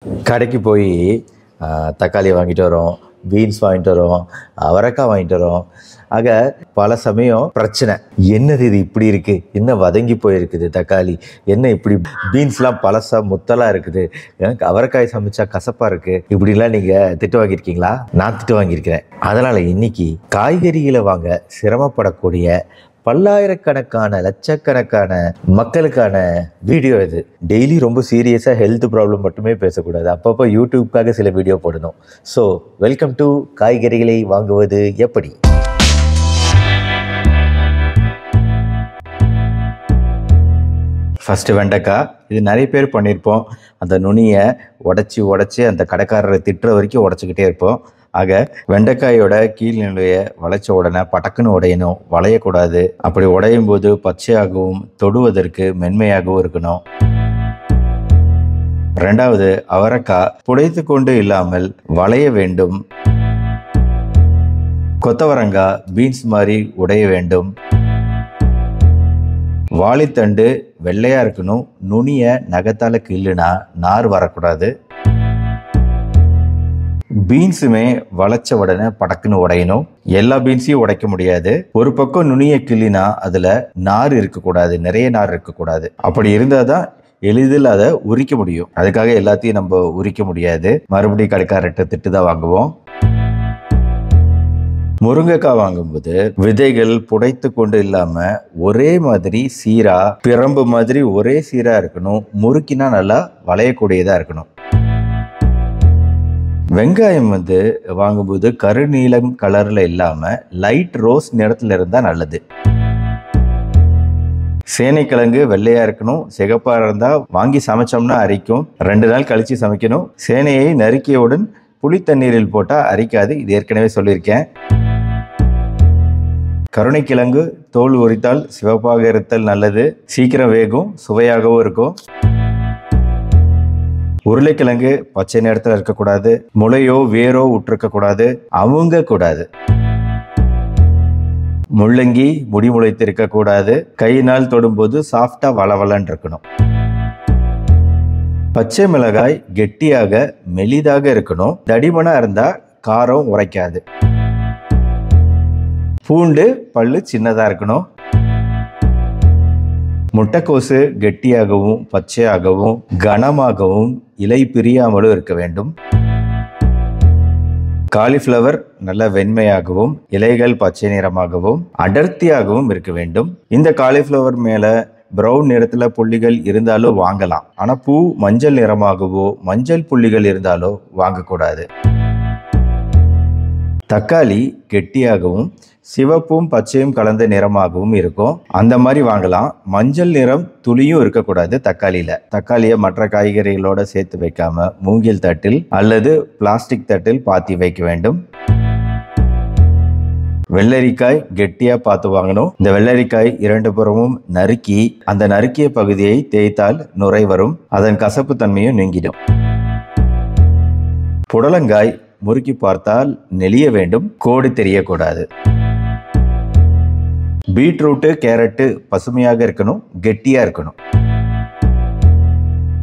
கடைக்கு போய் தக்காளி வாங்கிட்டு வரோம், பீன்ஸ் வாங்கிட்டு வரோம், அவரைக்காய் வாங்கிட்டு வரோம். ஆக பல சமயம் பிரச்சனை, என்னது இது இப்படி இருக்குது, என்ன வதங்கி போயிருக்குது தக்காளி, என்ன இப்படி பீன்ஸ்லாம் பழசா முத்தலாக இருக்குது, எனக்கு அவரைக்காய் சமைச்சா கசப்பாக இருக்குது, இப்படிலாம் நீங்கள் திட்டு வாங்கியிருக்கீங்களா? நான் திட்டு வாங்கியிருக்கிறேன். அதனால் இன்னைக்கு காய்கறிகளை வாங்க சிரமப்படக்கூடிய பல்லாயிரக்கணக்கான லட்சக்கணக்கான மக்களுக்கான வீடியோ இது. டெய்லி ரொம்ப சீரியஸாக ஹெல்த் ப்ராப்ளம் மட்டுமே பேசக்கூடாது, அப்பப்போ யூடியூப்காக சில வீடியோ போடணும். ஸோ வெல்கம் டு காய்கறிகளை வாங்குவது எப்படி. ஃபஸ்ட்டு வெண்டைக்காய். இது நிறைய பேர் பண்ணியிருப்போம். அந்த நுனியை உடச்சி அந்த கடைக்காரரை திட்டுற வரைக்கும் உடச்சிக்கிட்டே இருப்போம். ஆக வெண்டைக்காயோட கீழ்நிலையை வளைச்ச உடனே பட்டக்குன்னு உடையணும், வளையக்கூடாது. அப்படி உடையும் போது பச்சையாகவும் தொடுவதற்கு மென்மையாகவும் இருக்கணும். ரெண்டாவது, அவரைக்காய் புடைத்து கொண்டு இல்லாமல் வளைய வேண்டும். கொத்தவரங்காய் பீன்ஸ் மாதிரி உடைய வேண்டும். வாழைத்தண்டு வெள்ளையா இருக்கணும், நுனியை நகத்தால கிள்ளுனா நார் வரக்கூடாது. பீன்ஸுமே வளைச்ச உடனே படக்குன்னு உடையணும். எல்லா பீன்ஸையும் உடைக்க முடியாது. ஒரு பக்கம் நுனியை கிள்ளினா அதுல நார் இருக்கக்கூடாது, நிறைய நார் இருக்கக்கூடாது. அப்படி இருந்தால் தான் எளிதில் அதை உரிக்க முடியும். அதுக்காக எல்லாத்தையும் நம்ம உரிக்க முடியாது. மறுபடியும் கடைக்காரர்கிட்ட திட்டு தான் வாங்குவோம். முருங்கைக்காய் வாங்கும்போது விதைகள் புடைத்து கொண்டு இல்லாம ஒரே மாதிரி சீரா, பிரம்பு மாதிரி ஒரே சீரா இருக்கணும். முறுக்கினா நல்லா வளையக்கூடியதா இருக்கணும். வெங்காயம் வாங்கும்போது கருநீலம் கலர்ல இல்லாம லைட் ரோஸ் நிறத்துல இருந்தா நல்லது. சேனைக்கிழங்கு வெள்ளையா இருக்கணும், சிகப்பா இருந்தா வாங்கி சமைச்சோம்னா அரிக்கும். 2 நாள் கழிச்சு சமைக்கணும். சேனையை நறுக்கியவுடன் புளி தண்ணீரில் போட்டா அரிக்காது, இது ஏற்கனவே சொல்லியிருக்கேன். கருணைக்கிழங்கு தோல் உரித்தால் சிவப்பாக இருத்தல் நல்லது, சீக்கிரம் வேகும், சுவையாகவும் இருக்கும். உருளைக்கிழங்கு பச்சை நேரத்தில் இருக்கக்கூடாது, முளையோ வேரோ விட்டுருக்கக்கூடாது, அவங்க கூடாது. முள்ளங்கி முடி முளைத்து இருக்கக்கூடாது, கையினால் தொடும்போது சாஃப்டா வளவலன்னு இருக்கணும். பச்சை மிளகாய் கெட்டியாக மெலிதாக இருக்கணும், தடிமனா இருந்தா காரம் உரைக்காது. பூண்டு பல்லு சின்னதா இருக்கணும். முட்டைக்கோசு கெட்டியாகவும் பச்சையாகவும் கனமாகவும் இலை பிரியாமலும் இருக்க வேண்டும். காலிஃப்ளவர் நல்ல வெண்மையாகவும் இலைகள் பச்சை நிறமாகவும் அடர்த்தியாகவும் இருக்க வேண்டும். இந்த காலிஃப்ளவர் மேல பிரவுன் நிறத்துல புள்ளிகள் இருந்தாலும் வாங்கலாம். ஆனா பூ மஞ்சள் நிறமாகவோ மஞ்சள் புள்ளிகள் இருந்தாலோ வாங்கக்கூடாது. தக்காளி கெட்டியாகவும் சிவப்பும் பச்சையும் கலந்த நிறமாகவும் இருக்கும், அந்த மாதிரி வாங்கலாம். மஞ்சள் நிறம் துளியும் இருக்கக்கூடாது தக்காளியில. தக்காளியை மற்ற காய்கறிகளோட சேர்த்து வைக்காம மூங்கில் தட்டில் அல்லது பிளாஸ்டிக் தட்டில் பாத்தி வைக்க வேண்டும். வெள்ளரிக்காய் கெட்டியா பார்த்து வாங்கணும். இந்த வெள்ளரிக்காய் 2 புறமும் நறுக்கி அந்த நறுக்கிய பகுதியை தேய்த்தால் நுரை வரும், அதன் கசப்பு தன்மையும் நீங்கிடும். புடலங்காய் முறுக்கி பார்த்தால் நெளிய வேண்டும், கோடு தெரியக்கூடாது. பீட்ரூட்டு கேரட்டு பசுமையாக இருக்கணும், கெட்டியா இருக்கணும்.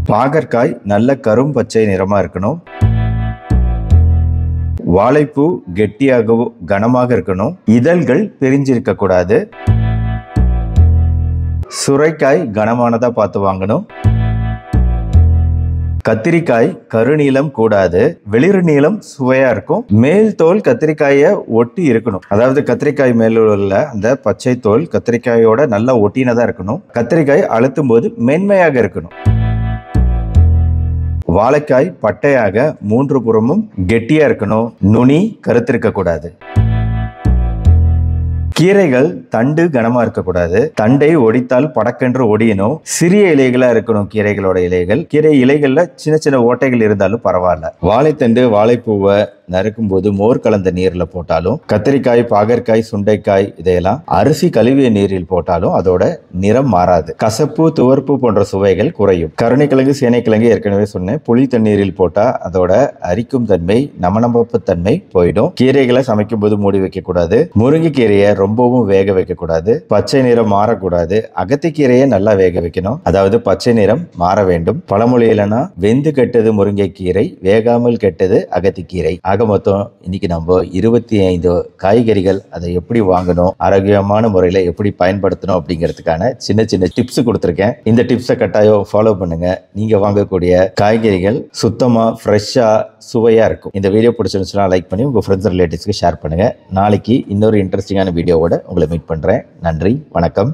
பாகற்காய் நல்ல கரும் பச்சை நிறமா இருக்கணும். வாழைப்பூ கெட்டியாகவும் கனமாக இருக்கணும், இதழ்கள் பிரிஞ்சிருக்க கூடாது. சுரைக்காய் கனமானதா பார்த்து வாங்கணும். கத்திரிக்காய் கருநீலம் கூடாது, வெளிர் நீளம் சுவையா இருக்கும். மேல் தோல் கத்திரிக்காயை ஒட்டி இருக்கணும், அதாவது கத்திரிக்காய் மேல உள்ள அந்த பச்சை தோல் கத்திரிக்காயோட நல்லா ஒட்டினதா இருக்கணும். கத்திரிக்காய் அழுத்தும் போது மென்மையாக இருக்கணும். வாழைக்காய் பட்டையாக 3 புறமும் கெட்டியா இருக்கணும், நுனி கருத்திருக்க கூடாது. கீரைகள் தண்டு கனமா இருக்கக்கூடாது, தண்டை ஒடித்தால் படக்கென்று ஒடியணும். சிறிய இலைகளா இருக்கணும் கீரைகளோட இலைகள். கீரை இலைகள்ல சின்ன சின்ன ஓட்டைகள் இருந்தாலும் பரவாயில்ல. வாழைத்தண்டு வாழைப்பூவை நறுக்கும் போது மோர் கலந்த நீர்ல போட்டாலும், கத்திரிக்காய், பாகற்காய், சுண்டைக்காய் இதையெல்லாம் அரிசி கழுவிய நீரில் போட்டாலும் அதோட நிறம் மாறாது. கசப்பு, துவர்ப்பு போன்ற சுவைகள் குறையும். கருணைக்கிழங்கு, சேனைக்கிழங்கு ஏற்கனவே சொன்னேன். புளி தண்ணீரில் போட்டா அதோட அரிக்கும் தன்மை, நமநமப்பு தன்மை போயிடும். கீரைகளை சமைக்கும் போது மூடி வைக்க கூடாது. முருங்கைக்கீரையை ரொம்பவும் வேக வைக்க கூடாது. பச்சை நிறம் மாறக்கூடாது. அகத்திக்கீரையை நல்லா வேக வைக்கணும், அதாவது பச்சை நிறம் மாற வேண்டும். பழமொழியிலனா வெந்து கெட்டது முருங்கைக்கீரை, வேகாமல் கெட்டது அகத்திக்கீரை. ஆக மொத்தம் இன்னைக்கு நம்ம 25 காய்கறிகள் அதை எப்படி வாங்கணும், ஆரோக்கியமான முறையில் எப்படி பயன்படுத்தணும் அப்படிங்கிறதுக்கான சின்ன சின்ன டிப்ஸ் கொடுத்துருக்கேன். இந்த டிப்ஸை கட்டாயம் ஃபாலோ பண்ணுங்க. நீங்க வாங்கக்கூடிய காய்கறிகள் சுத்தமா, ஃப்ரெஷ்ஷா, சுவையா இருக்கும். இந்த வீடியோ பிடிச்சிருந்துச்சுன்னா லைக் பண்ணி உங்க ஃப்ரெண்ட்ஸ் ரிலேட்டிவ்ஸ்க்கு ஷேர் பண்ணுங்க. நாளைக்கு இன்னொரு இன்ட்ரெஸ்டிங்கான வீடியோவோட உங்களை மீட் பண்றேன். நன்றி, வணக்கம்.